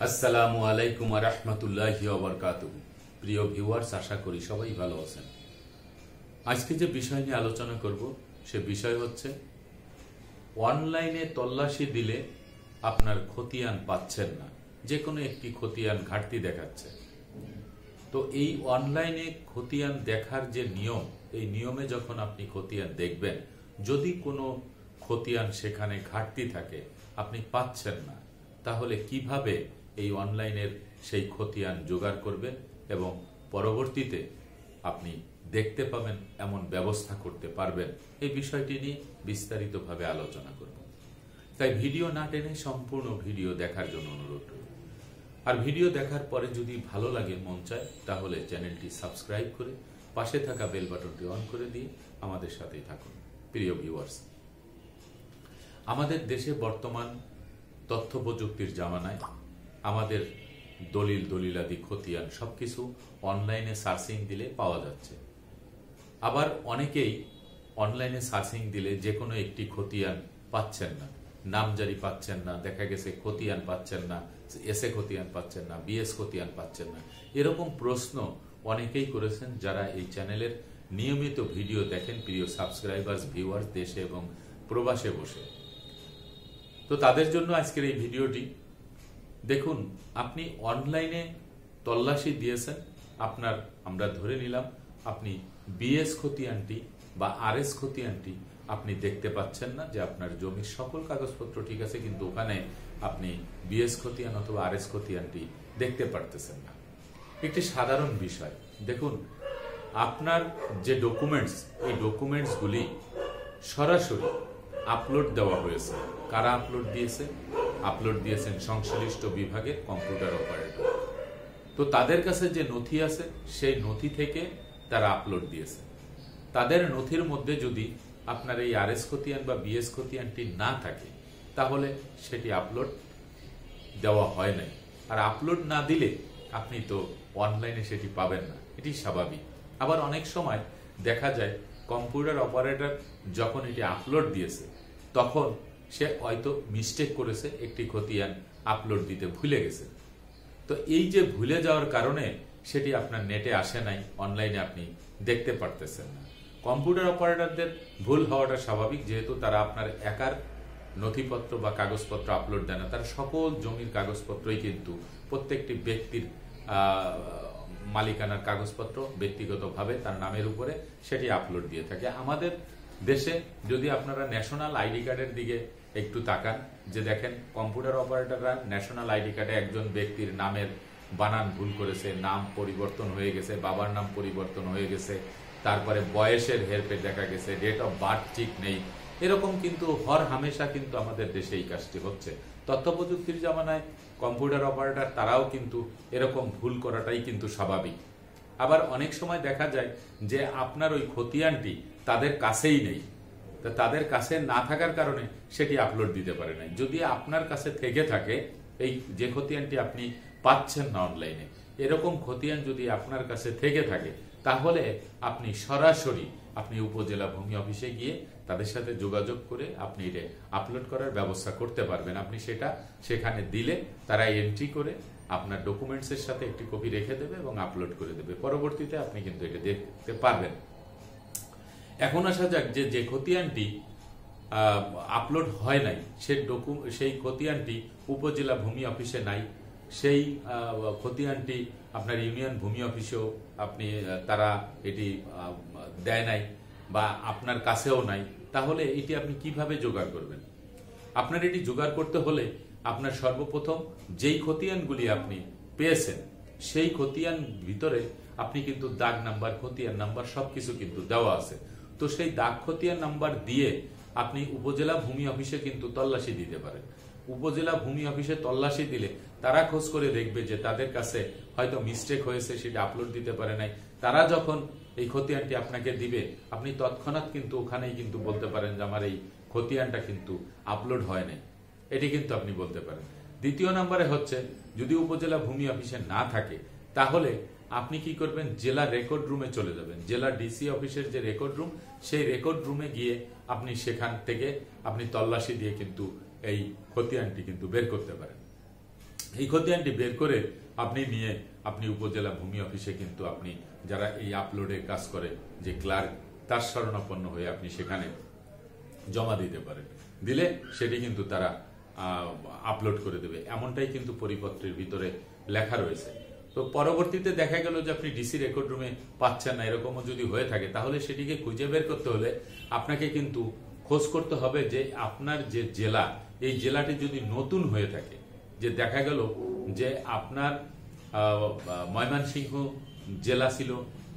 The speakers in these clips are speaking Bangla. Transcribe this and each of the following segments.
আসসালামু আলাইকুম ওয়া রাহমাতুল্লাহি ওয়া বারাকাতুহু। প্রিয় ভিউয়ার্স, আশা করি সবাই ভালো আছেন। আজকে যে বিষয় নিয়ে আলোচনা করব সে বিষয় হচ্ছে অনলাইনে তল্লাশি দিলে আপনার খতিয়ান পাচ্ছেন না, যে কোনো একটি খতিয়ান ঘাটতি দেখাচ্ছে। তো এই অনলাইনে খতিয়ান দেখার যে নিয়ম, এই নিয়মে যখন আপনি খতিয়ান দেখবেন, যদি কোনো খতিয়ান সেখানে ঘাটতি থাকে, আপনি পাচ্ছেন না, তাহলে কিভাবে এই অনলাইনের সেই খতিয়ান জোগাড় করবেন এবং পরবর্তীতে আপনি দেখতে পাবেন এমন ব্যবস্থা করতে পারবেন, এই বিষয়টি নিয়ে বিস্তারিতভাবে আলোচনা করব। তাই ভিডিও না টেনে সম্পূর্ণ ভিডিও দেখার জন্য অনুরোধ রইল। আর ভিডিও দেখার পরে যদি ভালো লাগে, মন চায়, তাহলে চ্যানেলটি সাবস্ক্রাইব করে পাশে থাকা বেল বাটনটি অন করে দিয়ে আমাদের সাথেই থাকুন। প্রিয় ভিউয়ার্স, আমাদের দেশে বর্তমান তথ্য প্রযুক্তির জামানায় আমাদের দলিলাদি খতিয়ান সবকিছু অনলাইনে সার্চিং দিলে পাওয়া যাচ্ছে। আবার অনেকেই অনলাইনে সার্চিং দিলে যে কোনো একটি খতিয়ান পাচ্ছেন না, নামজারি পাচ্ছেন না, দেখা গেছে খতিয়ান পাচ্ছেন না, এসএ খতিয়ান পাচ্ছেন না, বিএস খতিয়ান পাচ্ছেন না, এরকম প্রশ্ন অনেকেই করেছেন যারা এই চ্যানেলের নিয়মিত ভিডিও দেখেন, প্রিয় সাবস্ক্রাইবার্স, ভিউয়ার্স, দেশে এবং প্রবাসে বসে। তো তাদের জন্য আজকের এই ভিডিওটি। দেখুন, আপনি অনলাইনে তল্লাশি দিয়েছেন, আমরা ধরে নিলাম আপনি বিএস খতিয়ানটি বা আরএস খতিয়ানটি আপনি দেখতে পাচ্ছেন না, যে আপনার জমির সকল কাগজপত্র ঠিক আছে, কিন্তু ওখানে আপনি বিএস খতিয়ান অথবা আরএস খতিয়ানটি দেখতে পারতেছেন না। একটি সাধারণ বিষয়, দেখুন আপনার যে ডকুমেন্টস, এই ডকুমেন্টসগুলি সরাসরি আপলোড দেওয়া হয়েছে। কারা আপলোড দিয়েছে? আপলোড দিয়েছেন সংশ্লিষ্ট বিভাগের কম্পিউটার অপারেটর। তো তাদের কাছে যে নথি আছে, সেই নথি থেকে তারা আপলোড দিয়েছে। তাদের নথির মধ্যে যদি আপনার এই আরএস খতিয়ান বা বিএস খতিয়ানটি না থাকে, তাহলে সেটি আপলোড দেওয়া হয় নাই। আর আপলোড না দিলে আপনি তো অনলাইনে সেটি পাবেন না, এটি স্বাভাবিক। আবার অনেক সময় দেখা যায় কম্পিউটার অপারেটর যখন এটি আপলোড দিয়েছে, তখন সে হয়তো মিস্টেক করেছে, একটি খতিয়ান আপলোড দিতে ভুলে গেছে। তো এই যে ভুলে যাওয়ার কারণে সেটি আপনার নেটে আসে নাই, অনলাইনে আপনি দেখতে পারতেছেন না। কম্পিউটার অপারেটরদের ভুল হওয়াটা স্বাভাবিক, যেহেতু তারা আপনার একার নথিপত্র বা কাগজপত্র আপলোড দেয় না, তারা সকল জমির কাগজপত্রই কিন্তু প্রত্যেকটি ব্যক্তির মালিকানার কাগজপত্র ব্যক্তিগতভাবে তার নামের উপরে সেটি আপলোড দিয়ে থাকে। আমাদের দেশে যদি আপনারা ন্যাশনাল আইডি কার্ডের দিকে একটু তাকান, যে দেখেন কম্পিউটার অপারেটররা ন্যাশনাল আইডি কার্ডে একজন ব্যক্তির নামের বানান ভুল করেছে, নাম পরিবর্তন হয়ে গেছে, বাবার নাম পরিবর্তন হয়ে গেছে, তারপরে বয়সের হেরফের দেখা গেছে, ডেট অফ বার্থ ঠিক নেই, এরকম কিন্তু হর হামেশা কিন্তু আমাদের দেশে এই কাজটি হচ্ছে। তথ্য প্রযুক্তির জামানায় কম্পিউটার অপারেটর তারাও কিন্তু এরকম ভুল করাটাই কিন্তু স্বাভাবিক। আবার অনেক সময় দেখা যায় যে আপনার ওই খতিয়ানটি তাদের কাছেই নেই, তা তাদের কাছে না থাকার কারণে সেটি আপলোড দিতে পারে নাই। যদি আপনার কাছে থেকে থাকে, এই যে খতিয়ানটি আপনি পাচ্ছেন না অনলাইনে, এরকম খতিয়ান যদি আপনার কাছে থেকে থাকে, তাহলে আপনি সরাসরি উপজেলা ভূমি অফিসে গিয়ে তাদের সাথে যোগাযোগ করে আপনি এটা আপলোড করার ব্যবস্থা করতে পারবেন। আপনি সেটা সেখানে দিলে তারা এন্ট্রি করে আপনার ডকুমেন্টসের সাথে একটি কপি রেখে দেবে এবং আপলোড করে দেবে। পরবর্তীতে আপনি কিন্তু এটা দেখতে পারবেন। এখন আসা যাক যে খতিয়ানটি আপলোড হয় নাই, সেই খতিয়ানটি উপজেলা ভূমি অফিসে নাই, সেই খতিয়ানটি আপনার ইউনিয়ন ভূমি অফিসেও তারা এটি দেয় নাই বা আপনার কাছেও নাই, তাহলে এটি আপনি কিভাবে জোগাড় করবেন? আপনার এটি জোগাড় করতে হলে আপনার সর্বপ্রথম যেই খতিয়ানগুলি আপনি পেয়েছেন, সেই খতিয়ান ভিতরে আপনি কিন্তু দাগ নাম্বার, খতিয়ান নাম্বার সবকিছু কিন্তু দেওয়া আছে। তো সেই দাগ খতিয়ান নাম্বার দিয়ে আপনি উপজেলা ভূমি অফিসে কিন্তু তল্লাশি দিতে পারেন। উপজেলা ভূমি অফিসে তল্লাশি দিলে তারা খোঁজ করে দেখবে যে তাদের কাছে হয়তো মিস্টেক হয়েছে, সেটা আপলোড দিতে পারে নাই। তারা যখন এই খতিয়ানটি আপনাকে দিবে, আপনি তৎক্ষণাৎ কিন্তু ওখানেই কিন্তু বলতে পারেন যে আমার এই খতিয়ানটা কিন্তু আপলোড হয় নাই, এটি কিন্তু আপনি বলতে পারেন। দ্বিতীয় নম্বরে হচ্ছে, যদি উপজেলা ভূমি অফিসে না থাকে, তাহলে আপনি কি করবেন? জেলা রেকর্ড রুমে চলে যাবেন। জেলা ডিসি অফিসের যে রেকর্ড রুম, সেই রেকর্ড রুমে গিয়ে আপনি সেখান থেকে আপনি তল্লাশি দিয়ে কিন্তু এই খতিয়ানটি কিন্তু বের করতে পারেন। এই খতিয়ানটি বের করে আপনি নিয়ে আপনি উপজেলা ভূমি অফিসে কিন্তু আপনি যারা এই আপলোডের কাজ করে যে ক্লার্ক তার শরণাপন্ন হয়ে আপনি সেখানে জমা দিতে পারেন। দিলে সেটি কিন্তু তারা আপলোড করে দেবে, এমনটাই কিন্তু পরিপত্রের ভিতরে লেখা রয়েছে। তো পরবর্তীতে দেখা গেল যে আপনি ডিসি রেকর্ড রুমে পাচ্ছেন না, এরকমও যদি হয়ে থাকে তাহলে সেটিকে খুঁজে বের করতে হলে আপনাকে কিন্তু খোঁজ করতে হবে যে আপনার যে জেলা, এই জেলাটি যদি নতুন হয়ে থাকে, যে দেখা গেল যে আপনার ময়মনসিংহ জেলা ছিল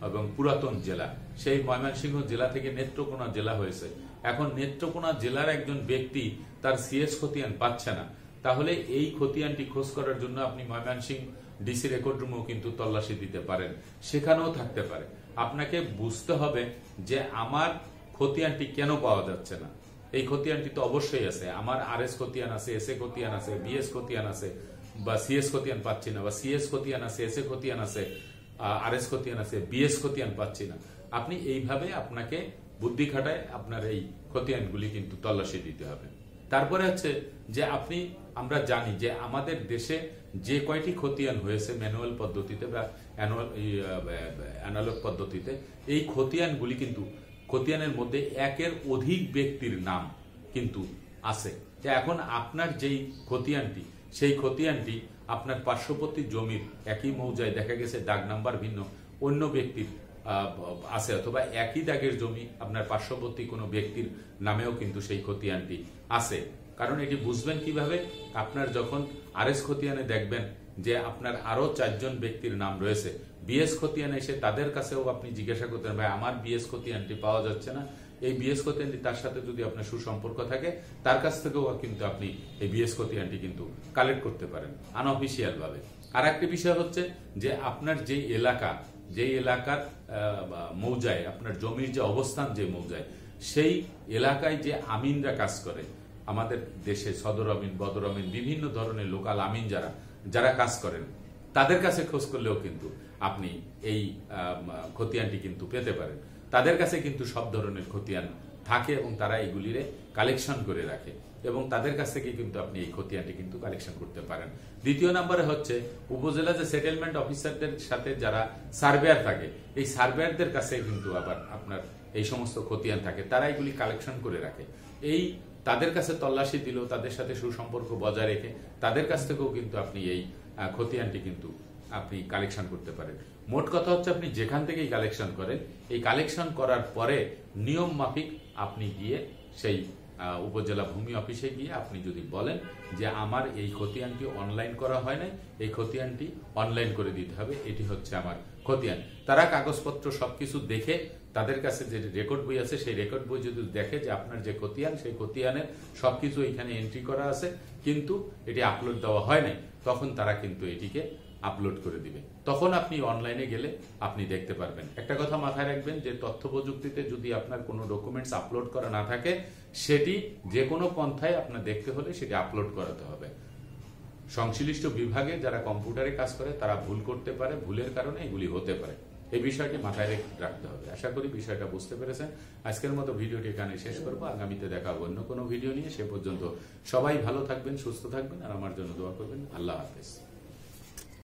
এবং পুরাতন জেলা, সেই ময়মনসিংহ জেলা থেকে নেত্রকোনা জেলা হয়েছে, এখন নেত্রকোনা জেলার একজন ব্যক্তি তার সিএস খতিয়ান পাচ্ছে না, তাহলে এই খতিয়ানটি খোঁজ করার জন্য আপনি ময়মনসিংহ ডিসি রেকর্ড রুমেও কিন্তু তল্লাশি দিতে পারেন, সেখানেও থাকতে পারে। আপনাকে বুঝতে হবে যে আমার খতিয়ানটি কেন পাওয়া যাচ্ছে না। এই খতিয়ানটি তো অবশ্যই আছে, আমার আরএস খতিয়ান আছে, এসএ খতিয়ান আছে, বিএস খতিয়ান আছে, বা সিএস খতিয়ান পাচ্ছি না, বা সিএস খতিয়ান আছে, এসএ খতিয়ান আছে, আরএস খতিয়ান আছে, বিএস খতিয়ান পাচ্ছি না। আপনি এইভাবে আপনাকে বুদ্ধি খাটায় আপনার এই খতিয়ানগুলি কিন্তু তল্লাশি দিতে হবে। তারপরে হচ্ছে যে আমরা জানি যে আমাদের দেশে যে কয়টি খতিয়ান হয়েছে ম্যানুয়াল পদ্ধতিতে বা অ্যানালগ পদ্ধতিতে, এই খতিয়ানগুলি কিন্তু খতিয়ানের মধ্যে একের অধিক ব্যক্তির নাম কিন্তু আছে। এখন আপনার যেই খতিয়ানটি, সেই খতিয়ানটি আপনার পার্শ্ববর্তী জমির একই মৌজায় দেখা গেছে দাগ নাম্বার ভিন্ন অন্য ব্যক্তির আছে, অথবা একই দাগের জমি আপনার পার্শ্ববর্তী কোনো ব্যক্তির নামেও কিন্তু সেই খতিয়ানটি আছে। কারণ এটি বুঝবেন কিভাবে, আপনার যখন আরএস খতিয়ানে দেখবেন যে আপনার আরো 4 জন ব্যক্তির নাম রয়েছে, বিএস খতিয়ানে এসে তাদের কাছেও আপনি জিজ্ঞাসা করতেন ভাই আমার বিএস খতিয়ানটি পাওয়া যাচ্ছে না, এই বিএস খতিয়ানটি তার সাথে যদি আপনার সুসম্পর্ক থাকে তার কাছ থেকেও কিন্তু আপনি এই বিএস খতিয়ানটি কিন্তু কালেক্ট করতে পারেন আনঅফিসিয়াল ভাবে। আর একটি বিষয় হচ্ছে যে আপনার যেই এলাকার মৌজায় আপনার জমির যে অবস্থান, যে মৌজায়, সেই এলাকায় যে আমিনরা কাজ করে, আমাদের দেশে সদর আমিন, বদর আমিন, বিভিন্ন ধরনের লোকাল আমিন যারা কাজ করেন, তাদের কাছে খোঁজ করলেও কিন্তু আপনি এই খতিয়ানটি কিন্তু পেতে পারেন। তাদের কাছে কিন্তু সব ধরনের খতিয়ান থাকে এবং তারা এইগুলিরে কালেকশন করে রাখে, এবং তাদের কাছ থেকে কিন্তু আপনি এই খতিয়ানটি কিন্তু কালেকশন করতে পারেন। দ্বিতীয় নম্বরে হচ্ছে উপজেলা যে সেটেলমেন্ট অফিসারদের সাথে যারা সার্ভেয়ার থাকে, এই সার্ভেয়ারদের কাছে কিন্তু আবার আপনার এই সমস্ত খতিয়ান থাকে, তারা এগুলি কালেকশন করে রাখে। তাদের কাছে তল্লাশি দিল, তাদের সাথে সুসম্পর্ক বজায় রেখে তাদের কাছ থেকেও কিন্তু আপনি এই খতিয়ানটি কিন্তু আপনি কালেকশন করতে পারেন। মোট কথা হচ্ছে আপনি যেখান থেকেই কালেকশন করেন, এই কালেকশন করার পরে নিয়ম মাফিক আপনি গিয়ে সেই উপজেলা ভূমি অফিসে গিয়ে আপনি যদি বলেন যে আমার এই খতিয়ানটি অনলাইন করা হয় নাই, এই খতিয়ানটি অনলাইন করে দিতে হবে, এটি হচ্ছে আমার খতিয়ান। তারা কাগজপত্র সবকিছু দেখে, তাদের কাছে যে রেকর্ড বই আছে সেই রেকর্ড বই যদি দেখে যে আপনার যে খতিয়ান, সেই খতিয়ানের সবকিছু এখানে এন্ট্রি করা আছে কিন্তু এটি আপলোড দেওয়া হয় নাই, তখন তারা কিন্তু এটিকে আপলোড করে দিবে। তখন আপনি অনলাইনে গেলে আপনি দেখতে পারবেন। একটা কথা মাথায় রাখবেন যে তথ্য প্রযুক্তিতে যদি আপনার কোনো ডকুমেন্টস আপলোড করা না থাকে, সেটি যে কোনো পন্থায় আপনার দেখতে হলে সেটি আপলোড করাতে হবে। সংশ্লিষ্ট বিভাগে যারা কম্পিউটারে কাজ করে তারা ভুল করতে পারে, ভুলের কারণে এগুলি হতে পারে। এই বিষয়টি মাথায় রাখতে হবে। আশা করি বিষয়টা বুঝতে পেরেছেন। আজকের মতো ভিডিওটি এখানে শেষ করবো। আগামীতে দেখা হবে অন্য কোনো ভিডিও নিয়ে। সে পর্যন্ত সবাই ভালো থাকবেন, সুস্থ থাকবেন, আর আমার জন্য দোয়া করবেন। আল্লাহ হাফেজ।